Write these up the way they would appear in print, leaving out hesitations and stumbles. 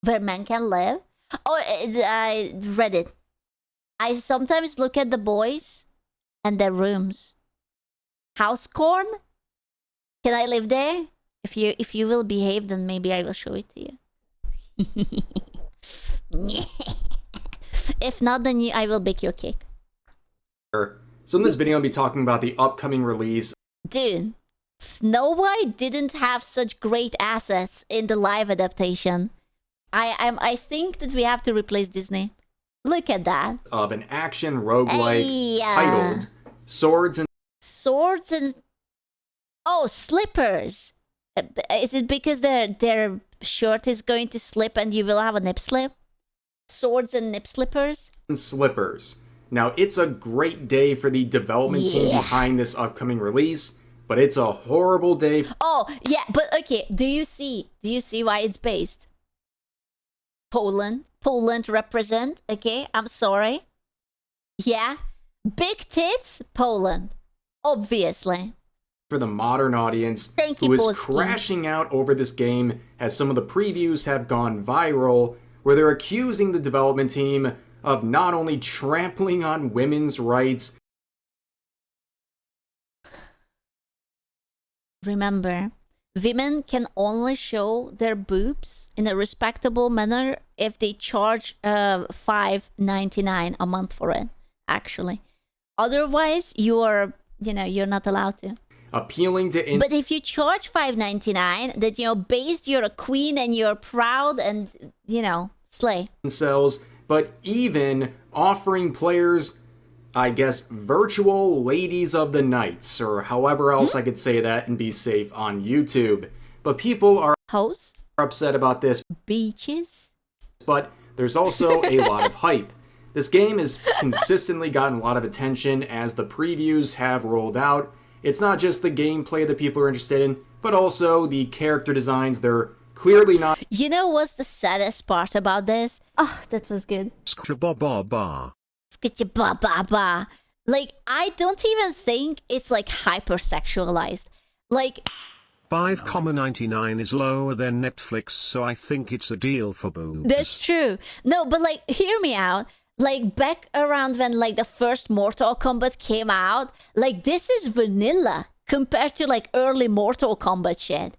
where men can live. Oh, I read it. I sometimes look at the boys and their rooms. House corn? Can I live there? If you will behave, then maybe I will show it to you. If not, then I will bake you a cake. So in this video, I'll be talking about the upcoming release. Dude, Snow White didn't have such great assets in the live adaptation. I think that we have to replace Disney. Look at that. Of an action roguelike titled Swords and... Oh, slippers. Is it because their shirt is going to slip and you will have a nip slip? Swords and nip slippers? Slippers. Now, it's a great day for the development team behind this upcoming release, but it's a horrible day. Oh, yeah, but okay, do you see why it's based? Poland represent, okay, I'm sorry. Yeah, big tits, Poland, obviously. For the modern audience who is crashing out over this game, as some of the previews have gone viral, where they're accusing the development team of not only trampling on women's rights. Remember, women can only show their boobs in a respectable manner if they charge $5.99 a month for it, actually. Otherwise, you're not allowed to. Appealing to... But if you charge $5.99, that, based you're a queen and you're proud and, slay. ...cells, but even offering players, I guess, virtual ladies of the nights, or however else I could say that and be safe on YouTube. But people are upset about this. Beaches? But there's also a lot of hype. This game has consistently gotten a lot of attention as the previews have rolled out. It's not just the gameplay that people are interested in, but also the character designs. They're clearly not... You know what's the saddest part about this? Oh, that was good. Like, I don't even think it's, like, hypersexualized. Like... 5.99 is lower than Netflix, so I think it's a deal for boobs. That's true. No, but, like, hear me out. Like, back around when, like, the first Mortal Kombat came out, like, this is vanilla compared to, like, early Mortal Kombat shit.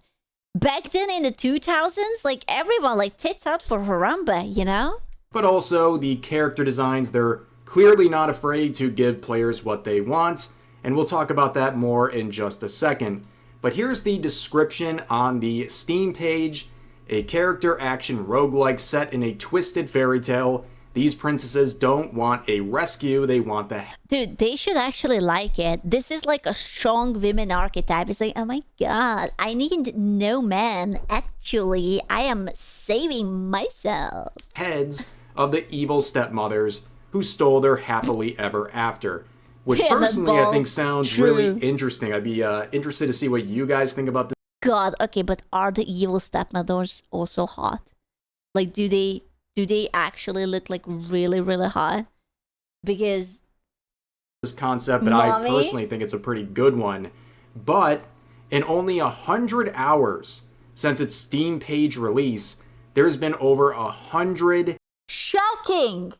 Back then in the 2000s, like, everyone, like, tits out for Harambe, you know? But also, the character designs, they're clearly not afraid to give players what they want, and we'll talk about that more in just a second. But here's the description on the Steam page. A character action roguelike set in a twisted fairy tale. These princesses don't want a rescue, they want the... Dude, they should actually like it. This is like a strong women archetype. It's like, oh my god, I need no man. Actually, I am saving myself. Heads of the evil stepmothers who stole their happily ever after. Which personally I think sounds really interesting. I'd be interested to see what you guys think about this. God, okay, but are the evil stepmothers also hot? Like, do they actually look like really, really hot? Because this concept, but I personally think it's a pretty good one. But in only 100 hours since its Steam page release, there's been over 100... Shocking!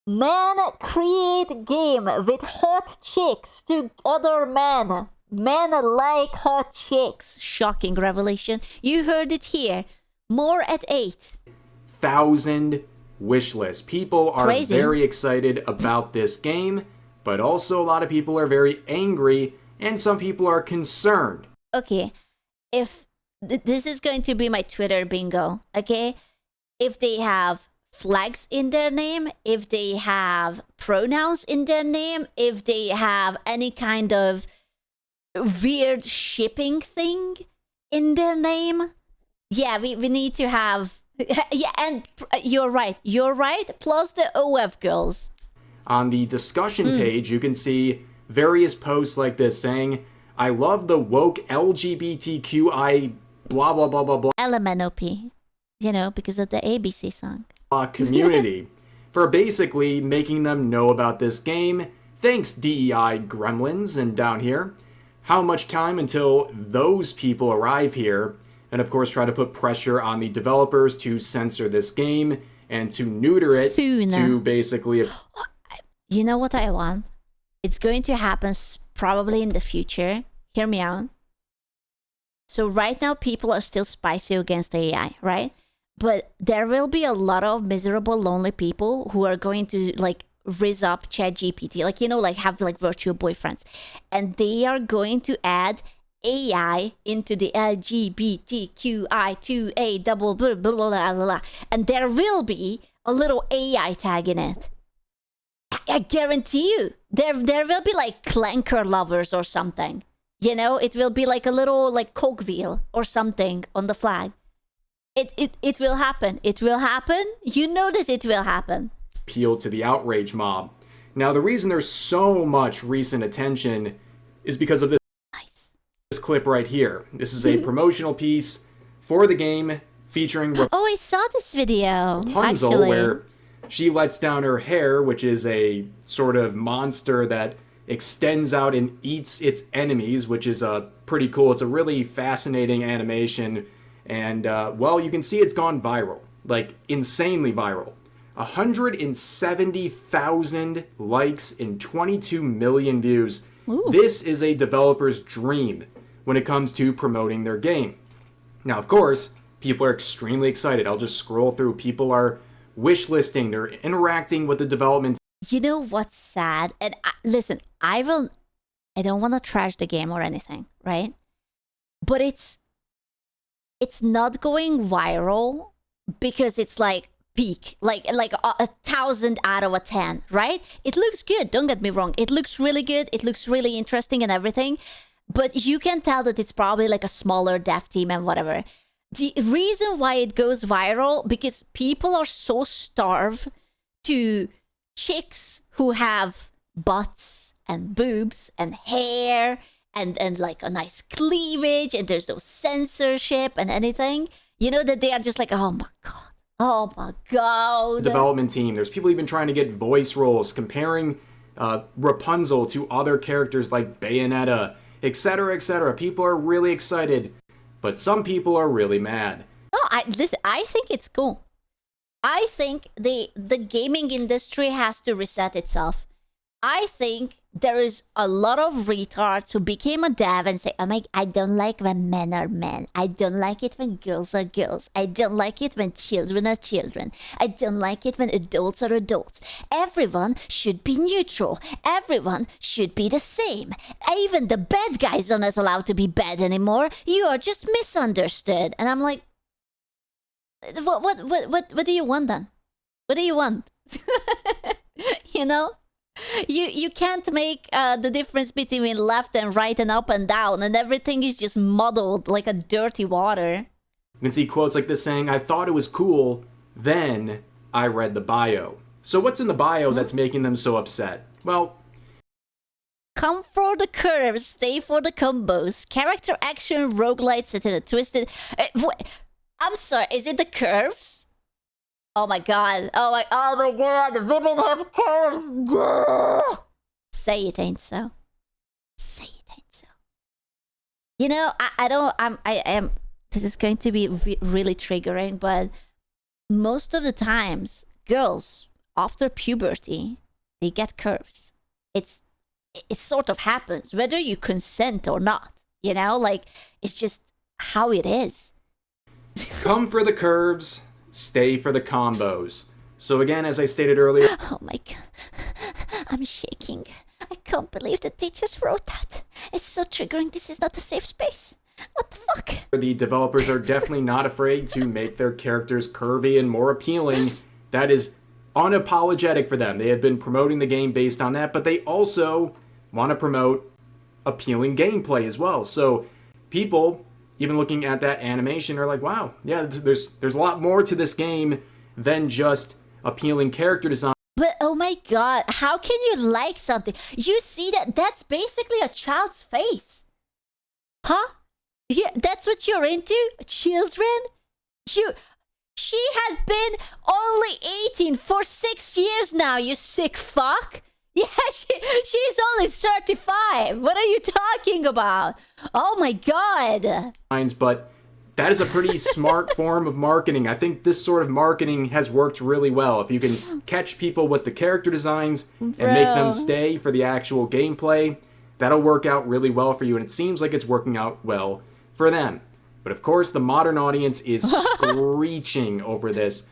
Men create game with hot chicks to other men. Men like hot chicks. Shocking revelation. You heard it here. More at 8,000 wish list. People are very excited about this game, but also a lot of people are very angry, and some people are concerned. Okay, if this is going to be my Twitter bingo, okay? If they have flags in their name, if they have pronouns in their name, if they have any kind of weird shipping thing in their name, yeah, we need to have... Yeah, and you're right, plus the OF girls. On the discussion page, you can see various posts like this saying, I love the woke LGBTQI blah blah blah blah blah LMNOP, because of the ABC song. Community, for basically making them know about this game. Thanks DEI gremlins, and down here, how much time until those people arrive here? and of course try to put pressure on the developers to censor this game and to neuter it to basically... You know what I want? It's going to happen probably in the future. Hear me out. So right now people are still spicy against AI, right? But there will be a lot of miserable, lonely people who are going to like rizz up ChatGPT, like, you know, like have like virtual boyfriends. And they are going to add AI into the LGBTQI2A double blah, blah, blah, blah, blah. And there will be a little AI tag in it. I guarantee you, there will be like clanker lovers or something. You know, it will be like a little like Coke wheel or something on the flag. It will happen. It will happen. You know that it will happen. Appeal to the outrage mob. Now, the reason there's so much recent attention is because of this, this clip right here. This is a promotional piece for the game featuring Oh, I saw this video. Rapunzel, actually. where she lets down her hair, which is a sort of monster that extends out and eats its enemies, which is pretty cool. It's a really fascinating animation. And, well, you can see it's gone viral. Like, insanely viral. 170,000 likes and 22 million views. Ooh. This is a developer's dream when it comes to promoting their game. Now, of course, people are extremely excited. I'll just scroll through. People are wishlisting. They're interacting with the development. You know what's sad? And listen, I don't want to trash the game or anything, right? But it's not going viral because it's like peak, like 1,000 out of 10, right? It looks good, don't get me wrong. It looks really good. It looks really interesting and everything. But you can tell that it's probably like a smaller dev team and whatever. The reason why it goes viral, because people are so starved to chicks who have butts and boobs and hair and like a nice cleavage, and there's no censorship and anything, you know, that they are just like, oh my god. Development team. There's people even trying to get voice roles, comparing Rapunzel to other characters like Bayonetta, etc., etc. People are really excited, but some people are really mad. No, listen, I think it's cool. I think the gaming industry has to reset itself. I think there is a lot of retards who became a dev and say, oh my, I don't like when men are men. I don't like it when girls are girls. I don't like it when children are children. I don't like it when adults are adults. Everyone should be neutral. Everyone should be the same. Even the bad guys are not allowed to be bad anymore. You are just misunderstood. And I'm like, what do you want then? What do you want? You know? You can't make the difference between left and right and up and down, and everything is just muddled like a dirty water. You can see quotes like this saying, I thought it was cool, then I read the bio. So what's in the bio that's making them so upset? Well, come for the curves, stay for the combos. Character action, roguelite set in a twisted... I'm sorry, is it the curves? Oh my god. Oh my god, the women have curves. Grrr. Say it ain't so. Say it ain't so. You know, I am, this is going to be really triggering, but most of the times, girls, after puberty, they get curves. It sort of happens, whether you consent or not, you know? Like, it's just how it is. Come for the curves, stay for the combos. So again, as I stated earlier... Oh my god, I'm shaking. I can't believe that they just wrote that. It's so triggering. This is not a safe space. What the fuck? The developers are definitely not afraid to make their characters curvy and more appealing. That is unapologetic for them. They have been promoting the game based on that, but they also want to promote appealing gameplay as well. So people, even looking at that animation, are like, wow, yeah, there's a lot more to this game than just appealing character design. But oh my god, how can you like something? You see that's basically a child's face. Huh? Yeah, that's what you're into? Children? She has been only 18 for 6 years now, you sick fuck. Yeah, she's only 35. What are you talking about? Oh my god. But that is a pretty smart form of marketing. I think this sort of marketing has worked really well. If you can catch people with the character designs and make them stay for the actual gameplay, that'll work out really well for you, and it seems like it's working out well for them. But of course, the modern audience is screeching over this.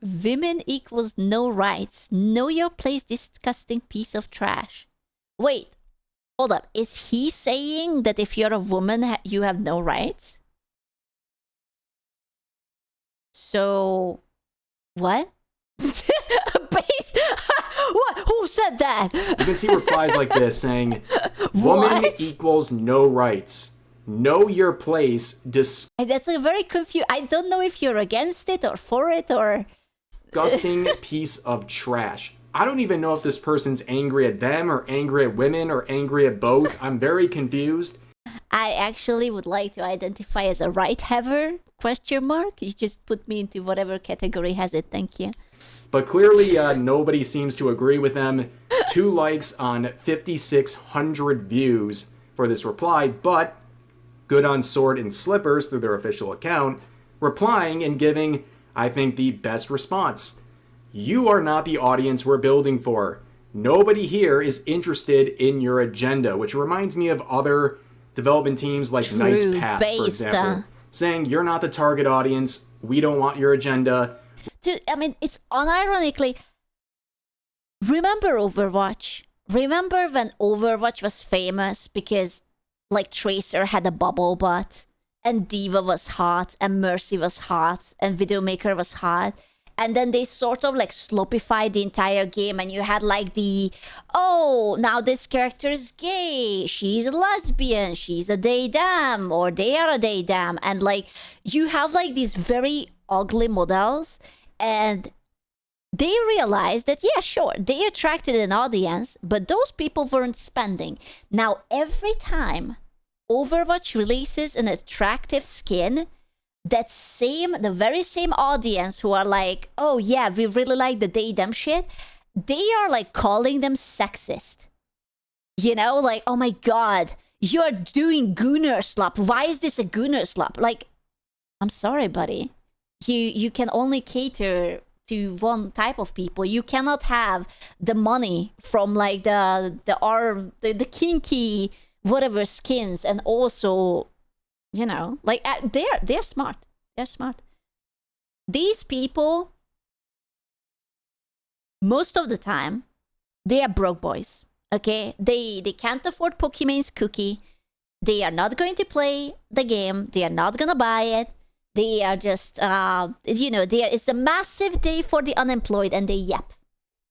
Women equals no rights. Know your place, disgusting piece of trash. Wait, hold up. Is he saying that if you're a woman, you have no rights? So, what? What? Who said that? You can see replies like this saying, woman equals no rights. Know your place. That's a very confused. I don't know if you're against it or for it or... Disgusting piece of trash. I don't even know if this person's angry at them or angry at women or angry at both. I'm very confused. I actually would like to identify as a right-haver, ? You just put me into whatever category has it, thank you. But clearly nobody seems to agree with them. 2 likes on 5,600 views for this reply, but Good on Sword and Slippers through their official account, replying and giving, I think, the best response. You are not the audience we're building for. Nobody here is interested in your agenda, which reminds me of other development teams like Knight's Path, for example, saying you're not the target audience, we don't want your agenda. Dude, I mean, it's unironically... Remember Overwatch? Remember when Overwatch was famous because, like, Tracer had a bubble butt, and Diva was hot, and Mercy was hot, and Widowmaker was hot, and then they sort of, like, slopified the entire game, and you had, like, oh, now this character is gay, she's a lesbian, she's a they-them, or they are a they-them, and, like, you have, like, these very ugly models, and they realized that, yeah, sure, they attracted an audience, but those people weren't spending. Now, every time Overwatch releases an attractive skin, the very same audience who are like, oh yeah, we really like the they-them shit, they are like calling them sexist. You know, like, oh my god, you're doing Gunnar slap. Why is this a Gunnar slap? Like, I'm sorry, buddy. You can only cater to one type of people. You cannot have the money from like the kinky whatever skins, and also, you know, like they're smart. They're smart. These people, most of the time, they are broke boys. Okay, they can't afford Pokemon's cookie. They are not going to play the game. They are not gonna buy it. They are just, it's a massive day for the unemployed, and they yap.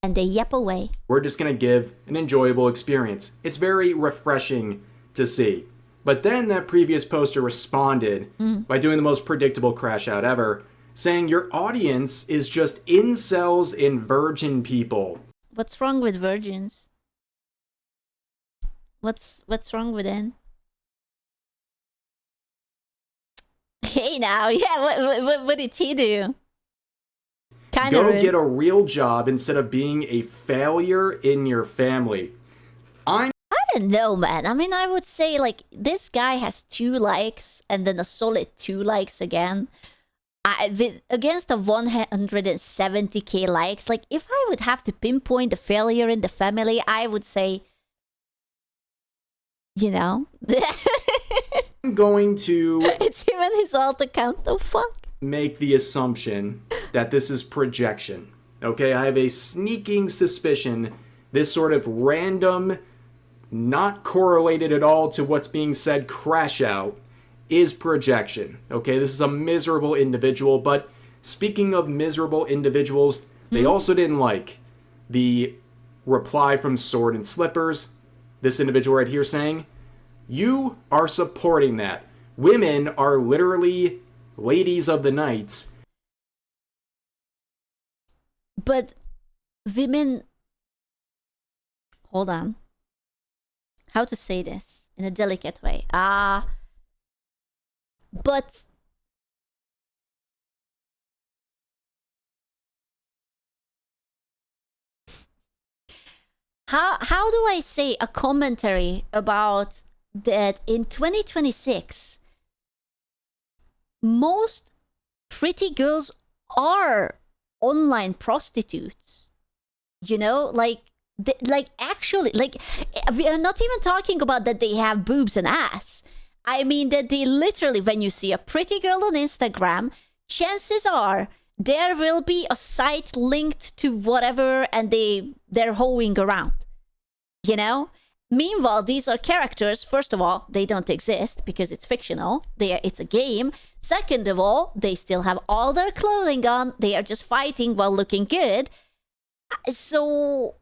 And they yap away. We're just going to give an enjoyable experience. It's very refreshing to see. But then that previous poster responded by doing the most predictable crash out ever, saying your audience is just incels and virgin people. What's wrong with virgins? What's wrong with it? Hey now, yeah, what did he do? Go get a real job instead of being a failure in your family. I don't know, man. I mean, I would say, like, this guy has 2 likes and then a solid 2 likes again. Against the 170k likes, like, if I would have to pinpoint the failure in the family, I would say, you know... I'm going to... It's him and his alt account, the fuck? Make the assumption that this is projection. Okay, I have a sneaking suspicion this sort of random, not correlated at all to what's being said crash out is projection. Okay, this is a miserable individual, but speaking of miserable individuals, they also didn't like the reply from Sword and Slippers. This individual right here saying, you are supporting that. Women are literally ladies of the nights. But women... Hold on. How to say this in a delicate way? But... How do I say a commentary about that in 2026 most pretty girls are online prostitutes. You know, like actually, like, we are not even talking about that they have boobs and ass. I mean that they literally, when you see a pretty girl on Instagram, chances are there will be a site linked to whatever, and they're hoeing around. You know? Meanwhile, these are characters. First of all, they don't exist because it's fictional. It's a game. Second of all, they still have all their clothing on. They are just fighting while looking good. So,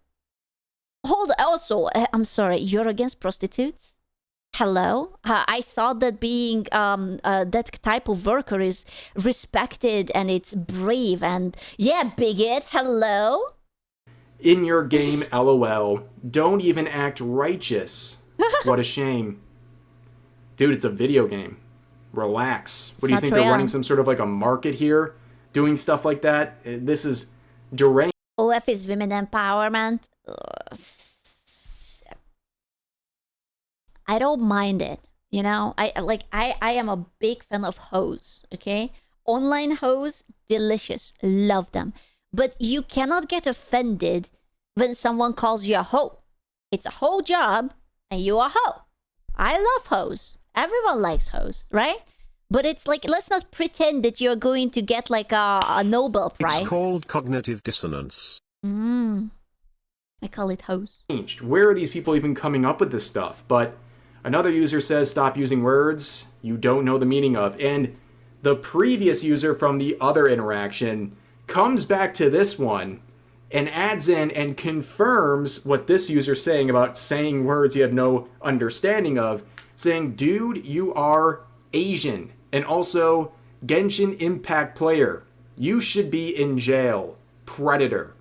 also, I'm sorry, you're against prostitutes? Hello? I thought that being that type of worker is respected and it's brave and, yeah, bigot, hello? In your game, LOL. Don't even act righteous. What a shame. Dude, it's a video game. Relax. What do you think? They're running some sort of like a market here? Doing stuff like that? This is deranged. OF is women empowerment. I don't mind it. You know, I am a big fan of hoes, okay? Online hoes, delicious. Love them. But you cannot get offended when someone calls you a hoe. It's a hoe job, and you are a hoe. I love hoes. Everyone likes hoes, right? But it's like, let's not pretend that you're going to get like a Nobel Prize. It's called cognitive dissonance. I call it hoes. Where are these people even coming up with this stuff? But another user says, stop using words you don't know the meaning of. And the previous user from the other interaction comes back to this one and adds in and confirms what this user's saying about saying words you have no understanding of, saying, dude, you are Asian and also Genshin Impact player. You should be in jail. Predator.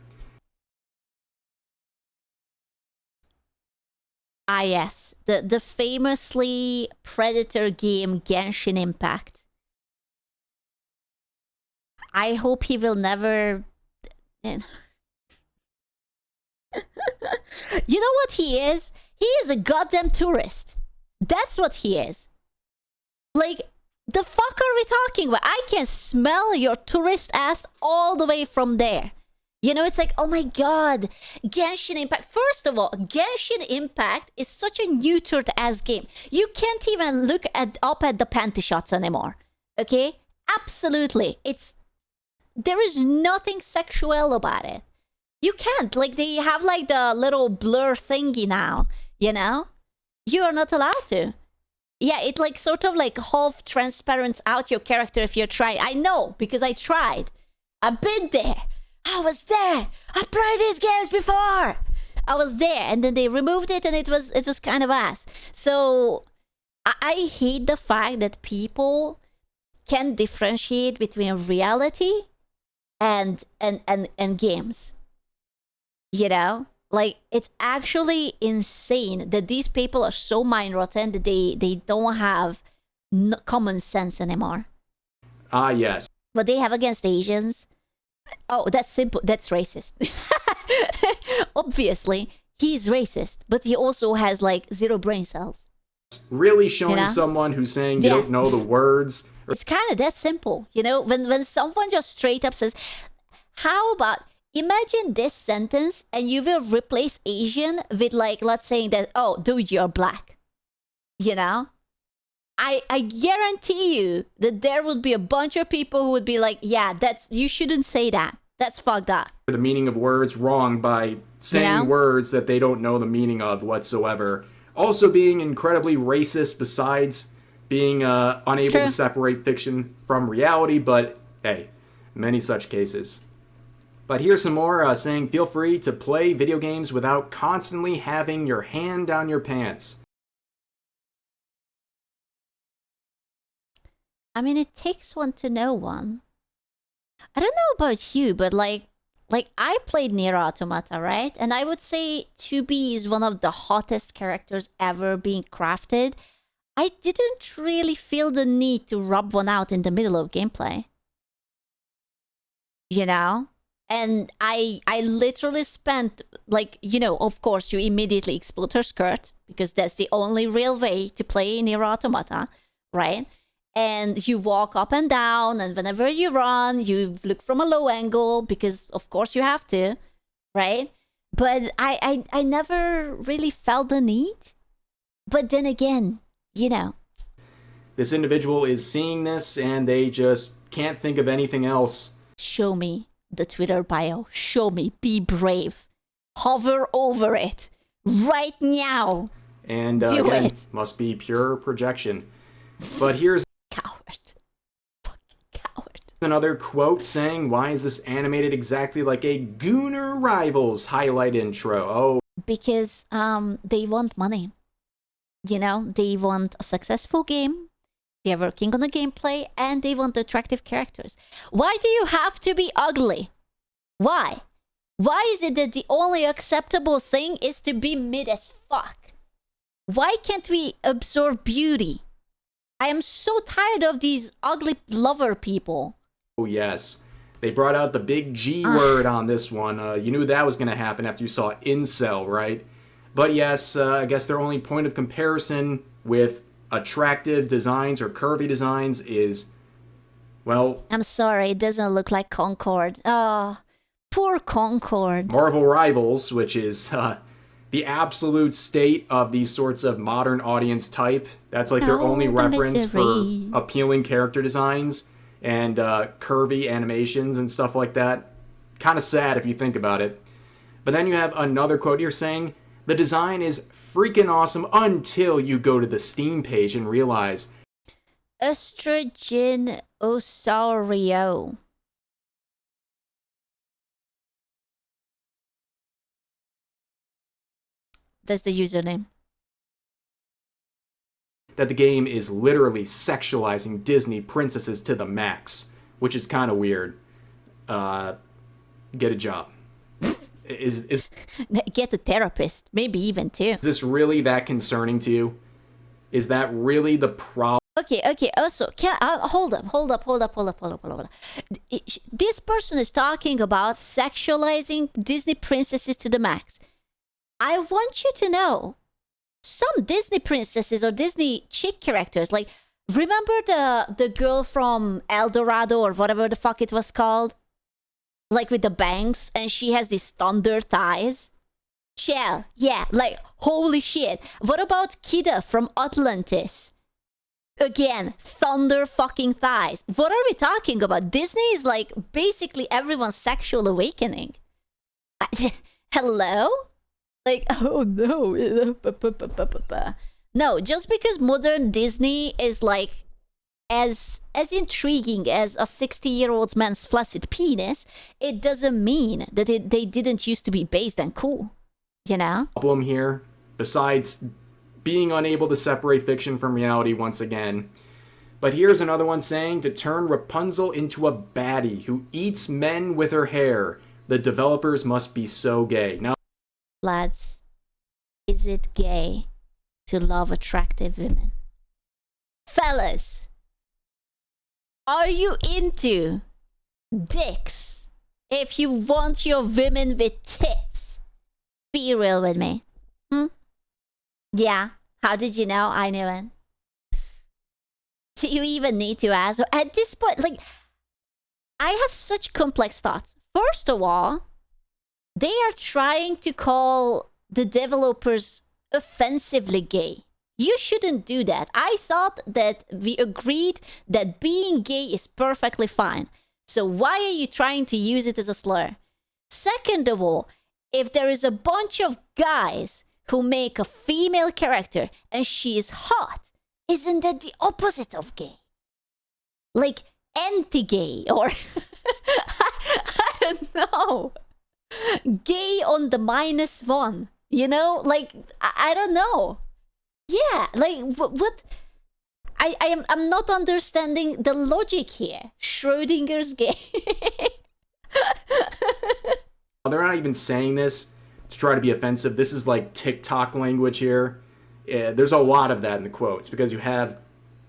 Ah, yes. The famously Predator game Genshin Impact. I hope he will never... You know what he is? He is a goddamn tourist. That's what he is. Like, the fuck are we talking about? I can smell your tourist ass all the way from there. You know, it's like, oh my god, Genshin Impact. First of all, Genshin Impact is such a neutered ass game. You can't even look up at the panty shots anymore. Okay? Absolutely. There is nothing sexual about it. You can't. Like, they have like the little blur thingy now, you know? You are not allowed to. Yeah, it like sort of like half transparents out your character if you try. I know, because I tried. I've been there. I was there. I've played these games before. I was there, and then they removed it, and it was kind of ass. So I hate the fact that people can differentiate between reality and games. You know, like, it's actually insane that these people are so mind rotten that they don't have common sense anymore. Ah, yes. What they have against Asians? Oh, that's simple. That's racist. Obviously, he's racist, but he also has like 0 brain cells. Really showing someone who's saying you don't know the words. It's kind of that simple, you know. When someone just straight up says, "How about imagine this sentence," and you will replace Asian with like, let's say that, "Oh, dude, you're black," you know. I guarantee you that there would be a bunch of people who would be like, yeah, you shouldn't say that. That's fucked up. The meaning of words wrong by saying words that they don't know the meaning of whatsoever. Also being incredibly racist besides being unable to separate fiction from reality, but hey, many such cases. But here's some more saying, feel free to play video games without constantly having your hand down your pants. I mean, it takes one to know one. I don't know about you, but like I played Nier Automata, right? And I would say 2B is one of the hottest characters ever being crafted. I didn't really feel the need to rub one out in the middle of gameplay. You know? And I literally spent, like, you know, of course, you immediately explode her skirt, because that's the only real way to play Nier Automata, right? and you walk up and down, and whenever you run, you look from a low angle because, of course, you have to, right? But I never really felt the need. But then again, you know. This individual is seeing this and they just can't think of anything else. Show me the Twitter bio. Show me. Be brave. Hover over it right now. And Do again, it. must be pure projection. But here's Coward. Fucking coward. another quote saying, why is this animated exactly like a Gooner Rivals highlight intro? Oh, Because they want money. You know, they want a successful game. They're working on the gameplay and they want attractive characters. Why do you have to be ugly? Why? Why is it that the only acceptable thing is to be mid as fuck? Why can't we absorb beauty? I am so tired of these ugly lover people. oh yes. They brought out the big G word on this one. You knew that was going to happen after you saw incel, right? But yes, I guess their only point of comparison with attractive designs or curvy designs is, well, I'm sorry, it doesn't look like Concord. Oh, poor Concord. Marvel Rivals, which is the absolute state of these sorts of modern audience type. That's like their Oh, only the reference misery. for appealing character designs and curvy animations and stuff like that. Kind of sad if you think about it. But then you have another quote here saying, the design is freaking awesome until you go to the Steam page and realize Estrogen Osaurio. That's the username. that the game is literally sexualizing Disney princesses to the max, which is kind of weird. Get a job. Is Get a therapist, maybe even two. this really that concerning to you? Is that really the problem? Okay. Also, hold up. This person is talking about sexualizing Disney princesses to the max. I want you to know, some Disney princesses or Disney chick characters, like, remember the girl from El Dorado or whatever the fuck it was called? Like with the bangs, and she has these thunder thighs? Shell, yeah, like, holy shit. What about Kida from Atlantis? Again, thunder fucking thighs. What are we talking about? Disney is like basically everyone's sexual awakening. Hello? Like, oh no. No, just because modern Disney is like as intriguing as a 60-year-old man's flaccid penis, it doesn't mean that they didn't used to be based and cool. You know? Problem here, besides being unable to separate fiction from reality once again. But here's another one saying, to turn Rapunzel into a baddie who eats men with her hair, the developers must be so gay. Now, Lads, is it gay to love attractive women? Fellas, are you into dicks if you want your women with tits? Be real with me. Yeah, how did you know? I knew it. Do you even need to ask? At this point, like, I have such complex thoughts. First of all, they are trying to call the developers offensively gay. You shouldn't do that. I thought that we agreed that being gay is perfectly fine. So why are you trying to use it as a slur? Second of all, if there is a bunch of guys who make a female character and she is hot, isn't that the opposite of gay? Like anti-gay or I don't know. Gay on the -1, you know? Like I don't know. Yeah, like what I'm not understanding the logic here. Schrodinger's gay. they're not even saying this to try to be offensive. This is like TikTok language here. There's a lot of that in the quotes because you have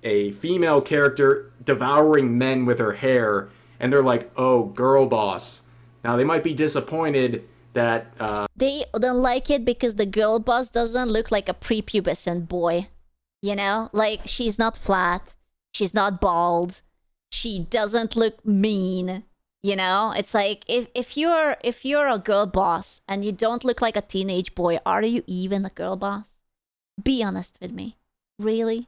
a female character devouring men with her hair, and they're like, oh, girl boss. Now, they might be disappointed that... They don't like it because the girl boss doesn't look like a prepubescent boy. You know? Like, she's not flat. She's not bald. She doesn't look mean. You know, it's like if you're a girl boss and you don't look like a teenage boy, are you even a girl boss? Be honest with me. Really?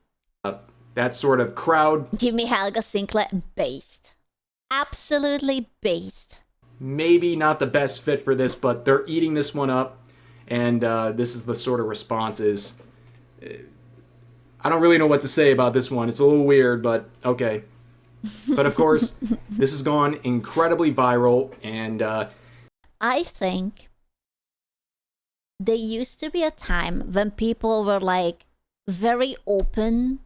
That sort of crowd. Give me Helga Sinclair. Based. Absolutely based. Maybe not the best fit for this, but they're eating this one up. And this is the sort of responses. I don't really know what to say about this one. It's a little weird, but okay. But of course, this has gone incredibly viral, and I think there used to be a time when people were like very open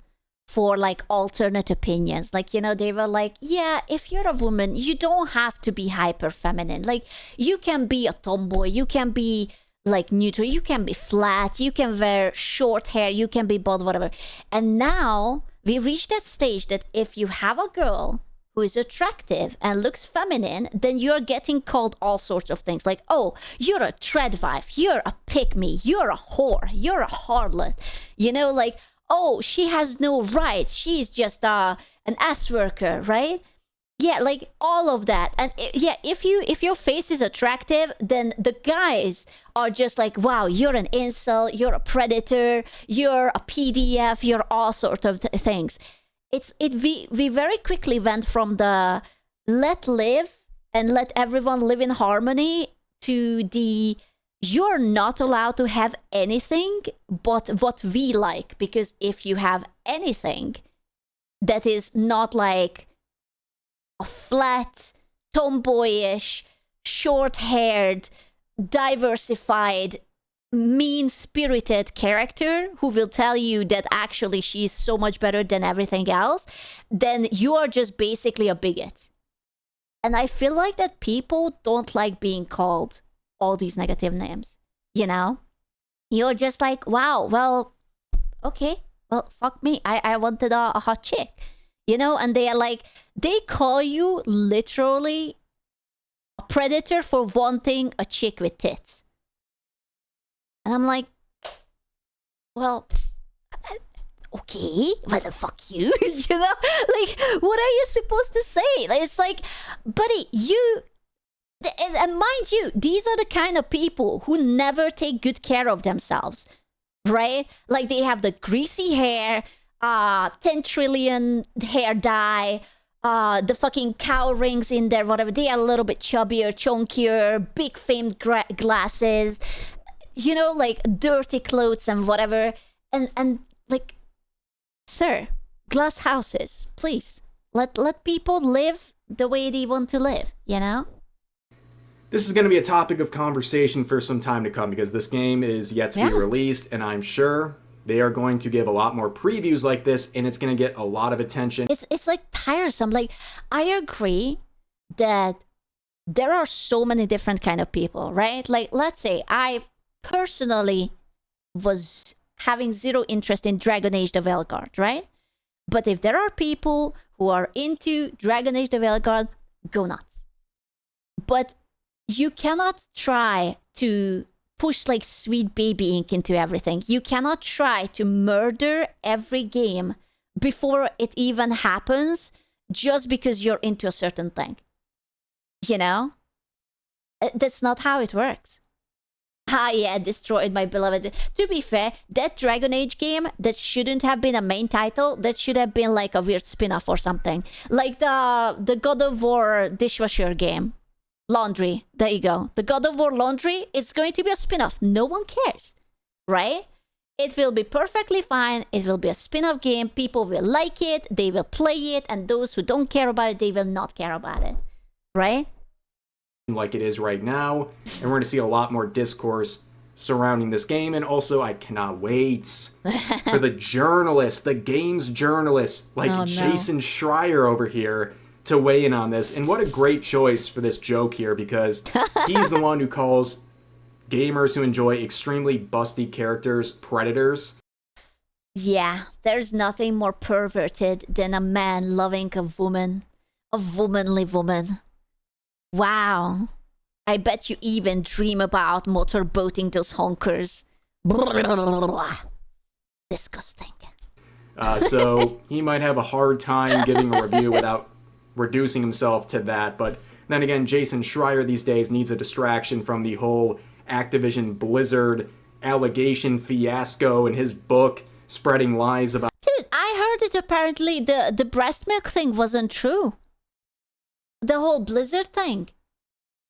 for like alternate opinions. Like, you know, they were like, yeah, if you're a woman, you don't have to be hyper feminine. Like, you can be a tomboy, you can be like neutral, you can be flat, you can wear short hair, you can be bald, whatever. And now we reached that stage that if you have a girl who is attractive and looks feminine, then you're getting called all sorts of things. Like, oh, you're a treadwife, you're a pick-me, you're a whore, you're a harlot. You know, like, oh, she has no rights, she's just an ass worker, right? Yeah, like all of that. And yeah, if your face is attractive, then the guys are just like, wow, you're an incel, you're a predator, you're a PDF, you're all sorts of things. We very quickly went from the let live and let everyone live in harmony to the you're not allowed to have anything but what we like, because if you have anything that is not like a flat, tomboyish, short-haired, diversified, mean-spirited character who will tell you that actually she's so much better than everything else, then you are just basically a bigot. And I feel like that people don't like being called all these negative names, you know? You're just like, wow, well, okay, well, fuck me. I wanted a hot chick, you know? And they are like, they call you literally a predator for wanting a chick with tits. And I'm like, well, okay, well, fuck you, you know? Like, what are you supposed to say? Like, it's like, buddy, and mind you, these are the kind of people who never take good care of themselves, right? Like, they have the greasy hair, 10 trillion hair dye, the fucking cow rings in there, whatever. They are a little bit chubbier, chunkier, big famed glasses, you know, like dirty clothes and whatever. And like, sir, glass houses, please. Let people live the way they want to live, you know? This is going to be a topic of conversation for some time to come, because this game is yet to be released, and I'm sure they are going to give a lot more previews like this, and it's going to get a lot of attention. It's like tiresome. Like, I agree that there are so many different kind of people, right? Like, let's say I personally was having zero interest in Dragon Age the Veilguard, right? But if there are people who are into Dragon Age the Veilguard, go nuts. But you cannot try to push like Sweet Baby Ink into everything. You cannot try to murder every game before it even happens just because you're into a certain thing. You know? That's not how it works. Ah, yeah, destroyed my beloved. To be fair, that Dragon Age game, that shouldn't have been a main title. That should have been like a weird spin-off or something. Like the God of War dishwasher game. Laundry. There you go. The God of War Laundry, it's going to be a spin-off. No one cares. Right? It will be perfectly fine. It will be a spin-off game. People will like it. They will play it. And those who don't care about it, they will not care about it. Right? Like it is right now, and we're going to see a lot more discourse surrounding this game. And also, I cannot wait for the journalists, the games journalists, like Jason Schreier over here, to weigh in on this. And what a great choice for this joke here, because he's the one who calls gamers who enjoy extremely busty characters predators. Yeah, there's nothing more perverted than a man loving a woman, a womanly woman. Wow. I bet you even dream about motorboating those honkers. Disgusting. So he might have a hard time giving a review without reducing himself to that. But then again, Jason Schreier these days needs a distraction from the whole Activision Blizzard allegation fiasco and his book spreading lies about. Dude, I heard that apparently the breast milk thing wasn't true. The whole Blizzard thing.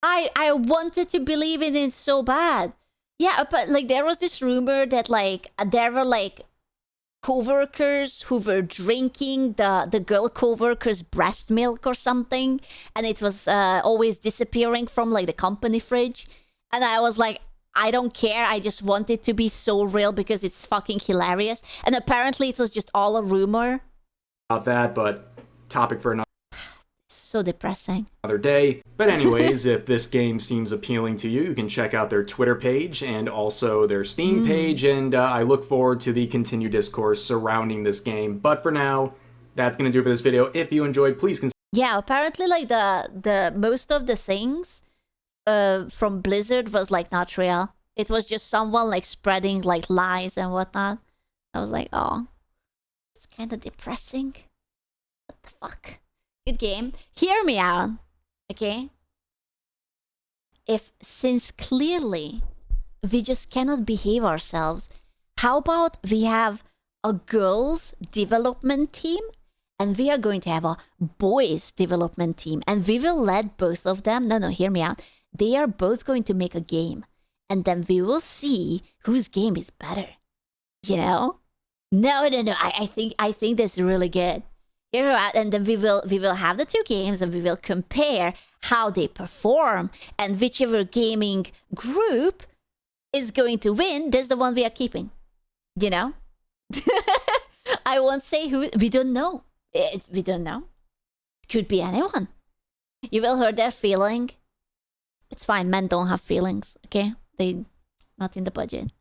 I wanted to believe in it so bad. Yeah, but like there was this rumor that like there were like co-workers who were drinking the girl co-worker's breast milk or something, and it was always disappearing from like the company fridge. And I was like, I don't care. I just want it to be so real because it's fucking hilarious. And apparently it was just all a rumor. About that, but topic for another. So depressing. Another day. But anyways, if this game seems appealing to you, you can check out their Twitter page and also their Steam page, and I look forward to the continued discourse surrounding this game. But for now, that's going to do it for this video. If you enjoyed, please consider... Yeah, apparently like the most of the things from Blizzard was like not real. It was just someone like spreading like lies and whatnot. I was like, oh, it's kind of depressing. What the fuck? Good game. Hear me out, okay? Since clearly we just cannot behave ourselves, how about we have a girls development team and we are going to have a boys development team, and we will let both of them, no, hear me out. They are both going to make a game, and then we will see whose game is better. You know? No. I think that's really good. Hear me out, and then we will have the two games, and we will compare how they perform, and whichever gaming group is going to win, that's the one we are keeping. You know? I won't say who. We don't know. We don't know. It could be anyone. You will hurt their feeling. It's fine. Men don't have feelings. Okay? They not in the budget.